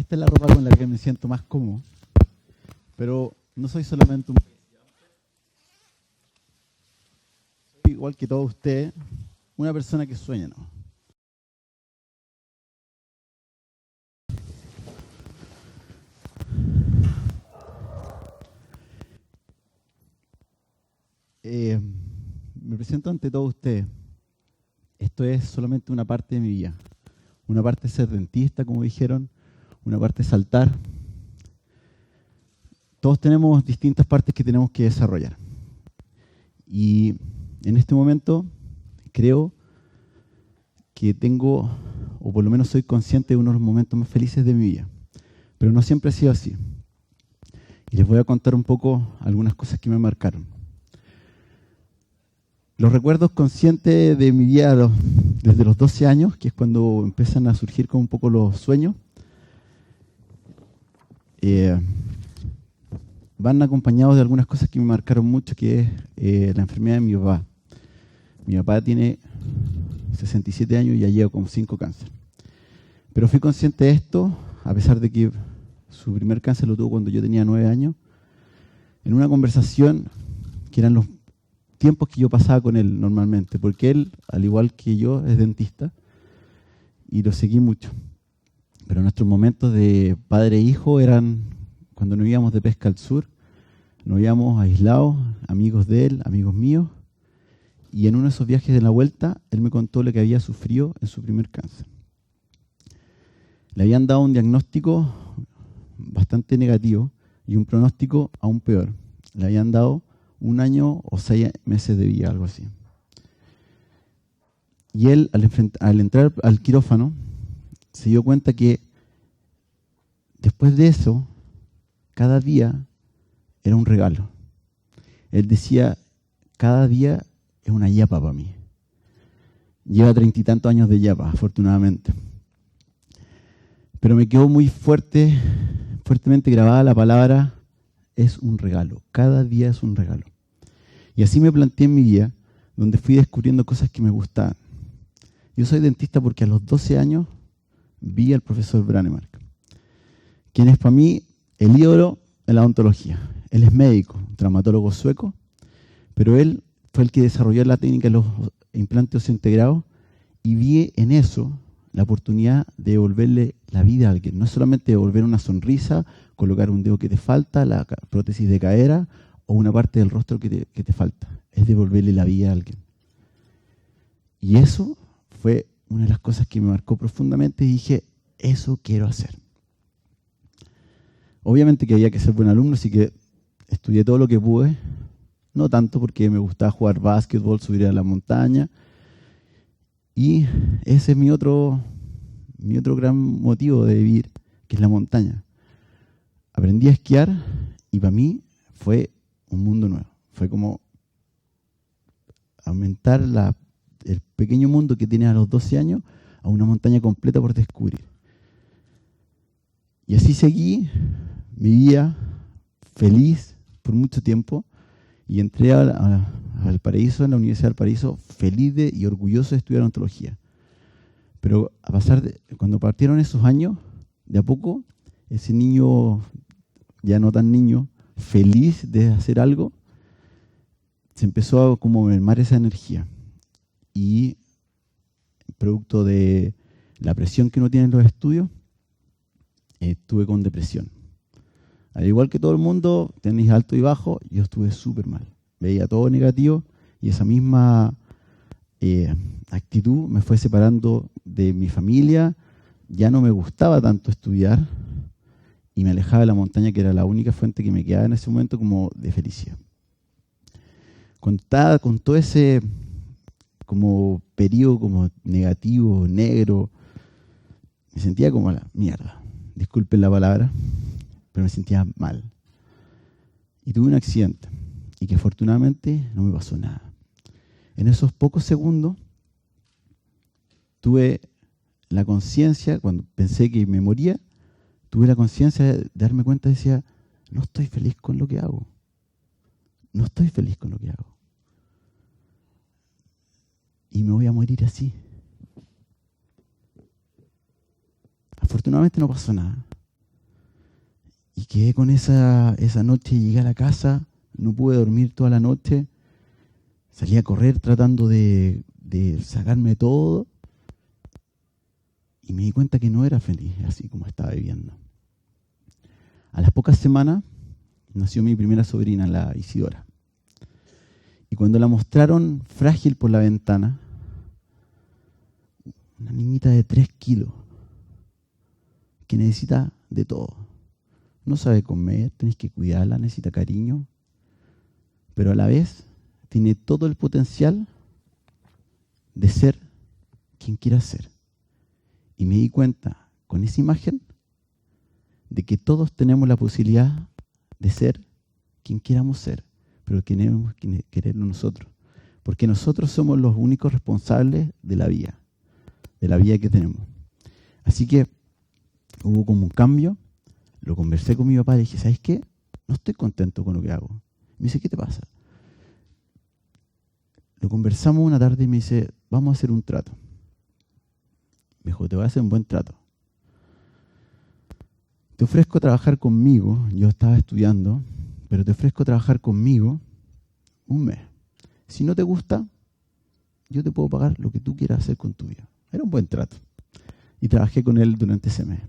esta es la ropa con la que me siento más cómodo. Pero no soy solamente un... Soy igual que todos ustedes, una persona que sueña, ¿no? Me presento ante todos ustedes. Esto es solamente una parte de mi vida. Una parte es ser dentista, como dijeron, una parte es saltar. Todos tenemos distintas partes que tenemos que desarrollar. Y en este momento creo que tengo, o por lo menos soy consciente de uno de los momentos más felices de mi vida. Pero no siempre ha sido así. Y les voy a contar un poco algunas cosas que me marcaron. Los recuerdos conscientes de mi vida desde los 12 años, que es cuando empiezan a surgir como un poco los sueños, van acompañados de algunas cosas que me marcaron mucho, que es la enfermedad de mi papá. Mi papá tiene 67 años y ya lleva como 5 cánceres. Pero fui consciente de esto, a pesar de que su primer cáncer lo tuvo cuando yo tenía 9 años, en una conversación que eran los tiempos que yo pasaba con él normalmente, porque él, al igual que yo, es dentista y lo seguí mucho. Pero nuestros momentos de padre e hijo eran cuando nos íbamos de pesca al sur, nos íbamos aislados, amigos de él, amigos míos, y en uno de esos viajes de la vuelta, él me contó lo que había sufrido en su primer cáncer. Le habían dado un diagnóstico bastante negativo y un pronóstico aún peor. Le habían dado 1 año o 6 meses de vida, algo así. Y él, al entrar al quirófano, se dio cuenta que después de eso, cada día era un regalo. Él decía, cada día es una yapa para mí. Lleva 30 y tantos años de yapa, afortunadamente. Pero me quedó muy fuertemente grabada la palabra, es un regalo. Cada día es un regalo. Y así me planteé en mi vida, donde fui descubriendo cosas que me gustaban. Yo soy dentista porque a los 12 años vi al profesor Branemark, quien es para mí el ídolo en la odontología. Él es médico, traumatólogo sueco, pero él fue el que desarrolló la técnica de los implantes osseointegrados y vi en eso la oportunidad de devolverle la vida a alguien. No es solamente devolver una sonrisa, colocar un dedo que te falta, la prótesis de cadera o una parte del rostro que te falta. Es devolverle la vida a alguien. Y eso fue una de las cosas que me marcó profundamente y dije, eso quiero hacer. Obviamente que había que ser buen alumno, así que estudié todo lo que pude. No tanto porque me gustaba jugar básquetbol, subir a la montaña. Y ese es mi otro gran motivo de vivir, que es la montaña. Aprendí a esquiar y para mí fue un mundo nuevo. Fue como aumentar el pequeño mundo que tienes a los 12 años a una montaña completa por descubrir. Y así seguí mi vida feliz por mucho tiempo y entré al Paraíso, en la Universidad del Paraíso, feliz y orgulloso de estudiar odontología. Pero cuando partieron esos años, de a poco, ese niño, ya no tan niño, feliz de hacer algo, se empezó a como mermar esa energía. Y producto de la presión que uno tiene en los estudios, estuve con depresión. Al igual que todo el mundo, tenéis alto y bajo, yo estuve súper mal. Veía todo negativo y esa misma actitud me fue separando de mi familia. Ya no me gustaba tanto estudiar y me alejaba de la montaña, que era la única fuente que me quedaba en ese momento como de felicidad. Cuando estaba con todo ese como periodo como negativo, negro, me sentía como la mierda. Disculpen la palabra, pero me sentía mal. Y tuve un accidente y que afortunadamente no me pasó nada. En esos pocos segundos tuve la conciencia, cuando pensé que me moría, tuve la conciencia de darme cuenta, decía, no estoy feliz con lo que hago. No estoy feliz con lo que hago. Y me voy a morir así. Afortunadamente no pasó nada. Y quedé con esa noche, llegué a la casa, no pude dormir toda la noche, salí a correr tratando de sacarme todo y me di cuenta que no era feliz así como estaba viviendo. A las pocas semanas nació mi primera sobrina, la Isidora. Y cuando la mostraron frágil por la ventana, una niñita de 3 kilos, que necesita de todo. No sabe comer, tenés que cuidarla, necesita cariño, pero a la vez tiene todo el potencial de ser quien quiera ser. Y me di cuenta con esa imagen de que todos tenemos la posibilidad de ser quien queramos ser, pero tenemos que quererlo nosotros, porque nosotros somos los únicos responsables de la vida que tenemos. Así que hubo como un cambio, lo conversé con mi papá y le dije, ¿sabes qué? No estoy contento con lo que hago. Me dice, ¿qué te pasa? Lo conversamos una tarde y me dice, vamos a hacer un trato. Me dijo, te voy a hacer un buen trato. Te ofrezco trabajar conmigo, yo estaba estudiando, pero te ofrezco trabajar conmigo un mes. Si no te gusta, yo te puedo pagar lo que tú quieras hacer con tu vida. Era un buen trato. Y trabajé con él durante ese mes.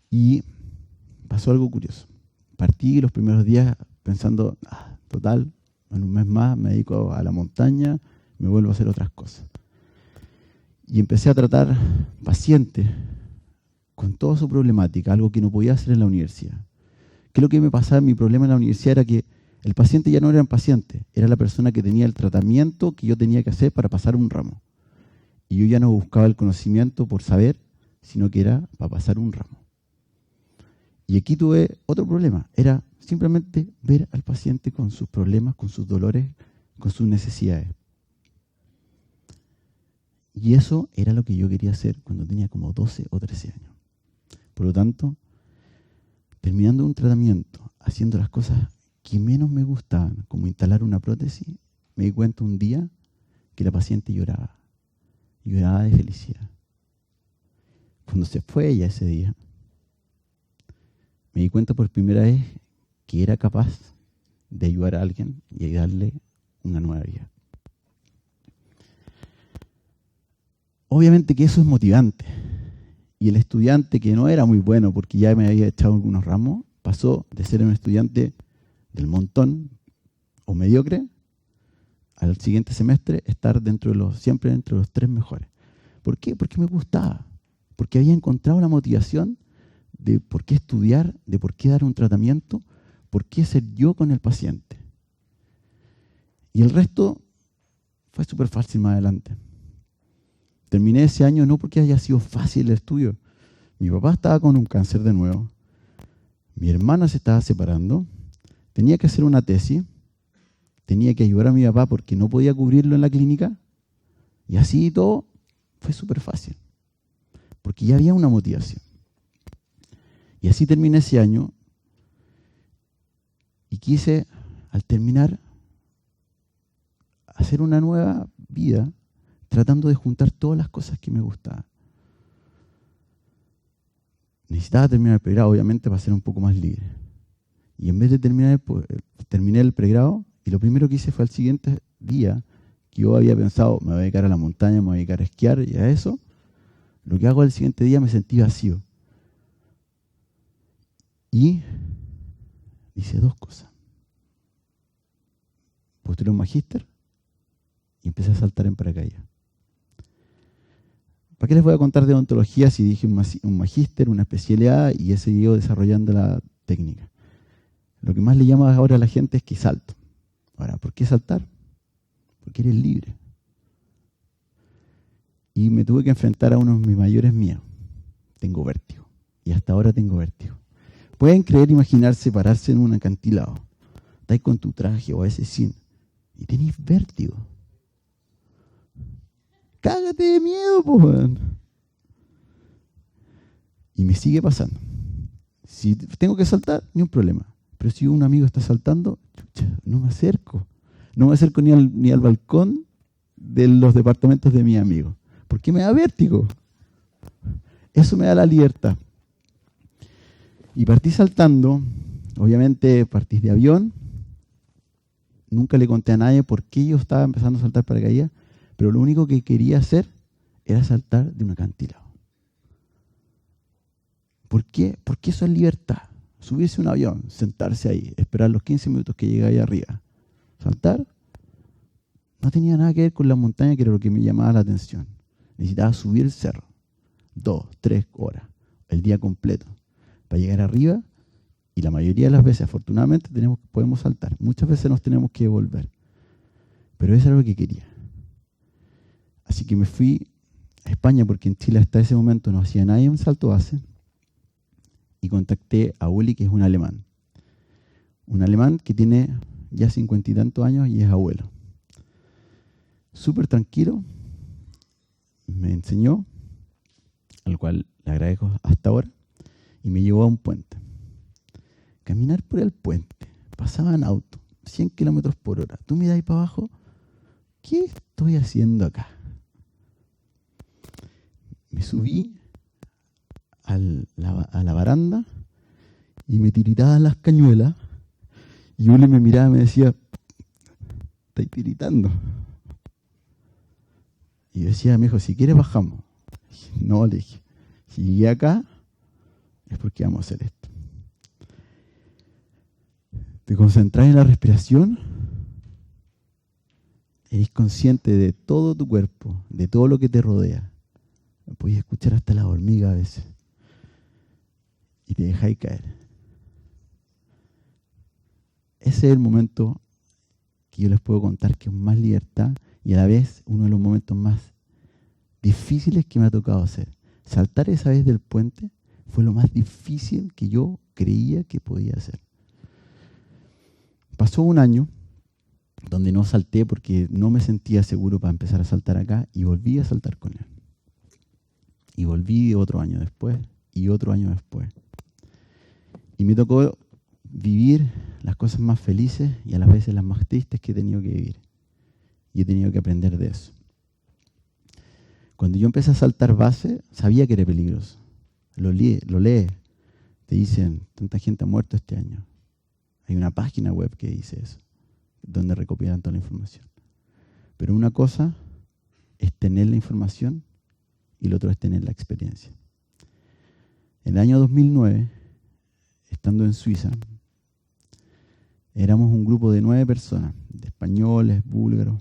Y pasó algo curioso. Partí los primeros días pensando, total, en un mes más me dedico a la montaña, me vuelvo a hacer otras cosas. Y empecé a tratar pacientes con toda su problemática, algo que no podía hacer en la universidad. ¿Qué es lo que me pasaba? Mi problema en la universidad era que el paciente ya no era un paciente, era la persona que tenía el tratamiento que yo tenía que hacer para pasar un ramo. Y yo ya no buscaba el conocimiento por saber, sino que era para pasar un ramo. Y aquí tuve otro problema, era simplemente ver al paciente con sus problemas, con sus dolores, con sus necesidades. Y eso era lo que yo quería hacer cuando tenía como 12 o 13 años. Por lo tanto, terminando un tratamiento, haciendo las cosas que menos me gustaban, como instalar una prótesis, me di cuenta un día que la paciente lloraba de felicidad. Cuando se fue ella ese día, me di cuenta por primera vez que era capaz de ayudar a alguien y darle una nueva vida. Obviamente que eso es motivante. Y el estudiante que no era muy bueno porque ya me había echado algunos ramos, pasó de ser un estudiante del montón o mediocre al siguiente semestre estar siempre dentro de los 3 mejores. ¿Por qué? Porque me gustaba. Porque había encontrado la motivación de por qué estudiar, de por qué dar un tratamiento, por qué ser yo con el paciente. Y el resto fue súper fácil más adelante. Terminé ese año no porque haya sido fácil el estudio. Mi papá estaba con un cáncer de nuevo. Mi hermana se estaba separando. Tenía que hacer una tesis. Tenía que ayudar a mi papá porque no podía cubrirlo en la clínica. Y así todo fue súper fácil. Porque ya había una motivación. Y así terminé ese año. Y quise, al terminar, hacer una nueva vida tratando de juntar todas las cosas que me gustaban. Necesitaba terminar el pregrado, obviamente, para ser un poco más libre. Y en vez de terminé el pregrado, y lo primero que hice fue al siguiente día, que yo había pensado, me voy a dedicar a la montaña, me voy a dedicar a esquiar y a eso, lo que hago al siguiente día me sentí vacío. Y hice 2 cosas. Postulé un magíster y empecé a saltar en paracaídas. ¿Para qué les voy a contar de odontología si dije un magíster, una especialidad y he seguido desarrollando la técnica? Lo que más le llama ahora a la gente es que salto. Ahora, ¿por qué saltar? Porque eres libre. Y me tuve que enfrentar a uno de mis mayores miedos. Tengo vértigo. Y hasta ahora tengo vértigo. Pueden creer, imaginarse, pararse en un acantilado. Estáis con tu traje o a veces sin. Y tenéis vértigo. Cágate de miedo, pues. Y me sigue pasando. Si tengo que saltar, ni un problema. Pero si un amigo está saltando, chucha, no me acerco. No me acerco ni al balcón de los departamentos de mis amigos. Porque me da vértigo. Eso me da la libertad. Y partí saltando, obviamente partí de avión, nunca le conté a nadie por qué yo estaba empezando a saltar paracaídas, pero lo único que quería hacer era saltar de un acantilado. ¿Por qué? Porque eso es libertad. Subirse a un avión, sentarse ahí, esperar los 15 minutos que llegue ahí arriba, saltar, no tenía nada que ver con la montaña, que era lo que me llamaba la atención. Necesitaba subir el cerro, 2, 3 horas, el día completo, para llegar arriba, y la mayoría de las veces, afortunadamente, podemos saltar. Muchas veces nos tenemos que devolver. Pero eso era lo que quería. Así que me fui a España, porque en Chile hasta ese momento no hacía nadie un salto base, y contacté a Uli, que es un alemán. Un alemán que tiene ya 50 y tantos años y es abuelo. Súper tranquilo, me enseñó, al cual le agradezco hasta ahora, y me llevó a un puente. Caminar por el puente, pasaban autos, 100 kilómetros por hora. Tú miras ahí para abajo, ¿qué estoy haciendo acá? Me subí a la baranda y me tiritaban las cañuelas, y Uli me miraba y me decía, ¿estás tiritando? Y yo decía, me dijo, si quieres bajamos. No, le dije, si llegué acá es porque vamos a hacer esto. Te concentras en la respiración, eres consciente de todo tu cuerpo, de todo lo que te rodea. Puedes escuchar hasta las hormigas a veces. Y te dejáis caer. Ese es el momento que yo les puedo contar que es más libertad y a la vez uno de los momentos más difíciles que me ha tocado hacer. Saltar esa vez del puente fue lo más difícil que yo creía que podía hacer. Pasó un año donde no salté porque no me sentía seguro para empezar a saltar acá, y volví a saltar con él. Y volví otro año después y otro año después. Y me tocó vivir las cosas más felices y a las veces las más tristes que he tenido que vivir. Y he tenido que aprender de eso. Cuando yo empecé a saltar base, sabía que era peligroso. Lo lees. Te dicen, tanta gente ha muerto este año. Hay una página web que dice eso, donde recopilan toda la información. Pero una cosa es tener la información y lo otro es tener la experiencia. En el año 2009, estando en Suiza, éramos un grupo de 9 personas, de españoles, búlgaros,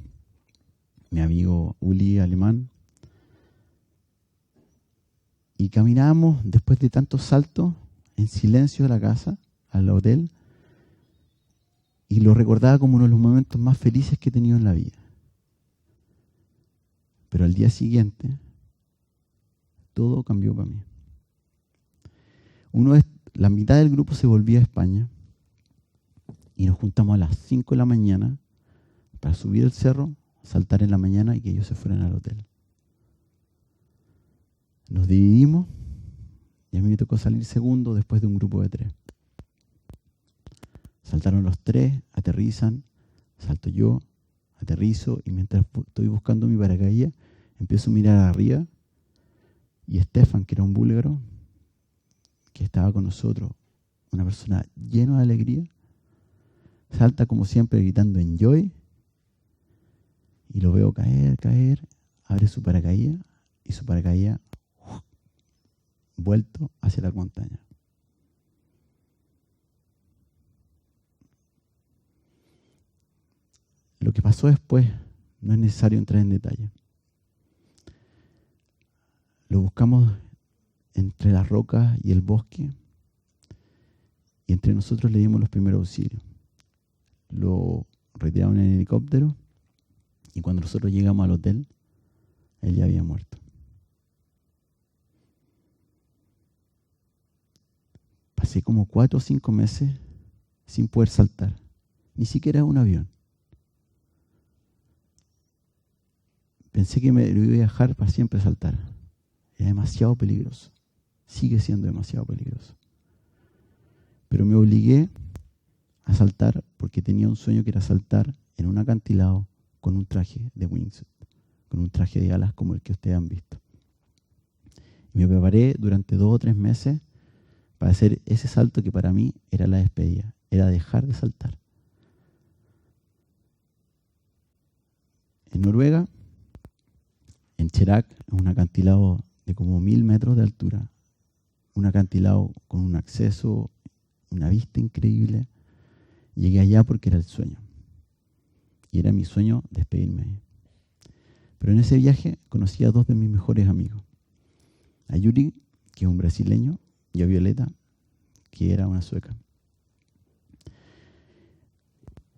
mi amigo Uli, alemán, y caminábamos después de tantos saltos en silencio a la casa, al hotel, y lo recordaba como uno de los momentos más felices que he tenido en la vida. Pero al día siguiente, todo cambió para mí. La mitad del grupo se volvía a España y nos juntamos a las 5 de la mañana para subir el cerro, saltar en la mañana y que ellos se fueran al hotel. Nos dividimos y a mí me tocó salir segundo después de un grupo de 3. Saltaron los 3, aterrizan, salto yo, aterrizo, y mientras estoy buscando mi paracaídas, empiezo a mirar arriba, y Stefan, que era un búlgaro, que estaba con nosotros, una persona llena de alegría, salta como siempre gritando "Enjoy", y lo veo caer, abre su paracaídas, y su paracaídas vuelto hacia la montaña. Lo que pasó después no es necesario entrar en detalle. Lo buscamos entre las rocas y el bosque, y entre nosotros le dimos los primeros auxilios. Lo retiraron en helicóptero, y cuando nosotros llegamos al hotel, él ya había muerto. Pasé como 4 o 5 meses sin poder saltar, ni siquiera un avión. Pensé que me lo iba a dejar para siempre saltar. Era demasiado peligroso. Sigue siendo demasiado peligroso. Pero me obligué a saltar porque tenía un sueño que era saltar en un acantilado con un traje de wingsuit, con un traje de alas como el que ustedes han visto. Y me preparé durante 2 o 3 meses para hacer ese salto que para mí era la despedida, era dejar de saltar. En Noruega, en Cherac, en un acantilado de como 1000 metros de altura, un acantilado con un acceso, una vista increíble. Llegué allá porque era el sueño. Y era mi sueño despedirme ahí. Pero en ese viaje conocí a dos de mis mejores amigos. A Yuri, que es un brasileño, y a Violeta, que era una sueca.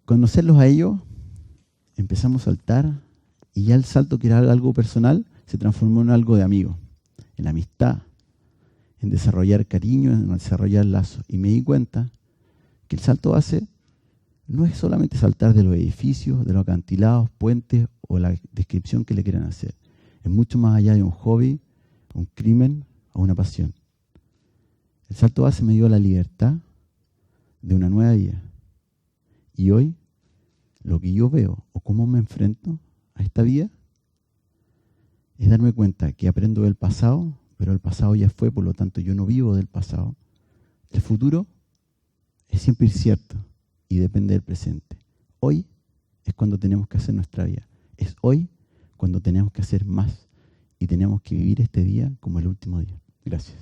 Conocerlos a ellos, empezamos a saltar, y ya el salto, que era algo personal, se transformó en algo de amigo, en amistad, en desarrollar cariño, en desarrollar lazos. Y me di cuenta que el salto base no es solamente saltar de los edificios, de los acantilados, puentes o la descripción que le quieran hacer. Es mucho más allá de un hobby, un crimen o una pasión. El salto base me dio la libertad de una nueva vida. Y hoy, lo que yo veo o cómo me enfrento a esta vida es darme cuenta que aprendo del pasado, pero el pasado ya fue, por lo tanto yo no vivo del pasado. El futuro es siempre incierto y depende del presente. Hoy es cuando tenemos que hacer nuestra vida. Es hoy cuando tenemos que hacer más y tenemos que vivir este día como el último día. Gracias.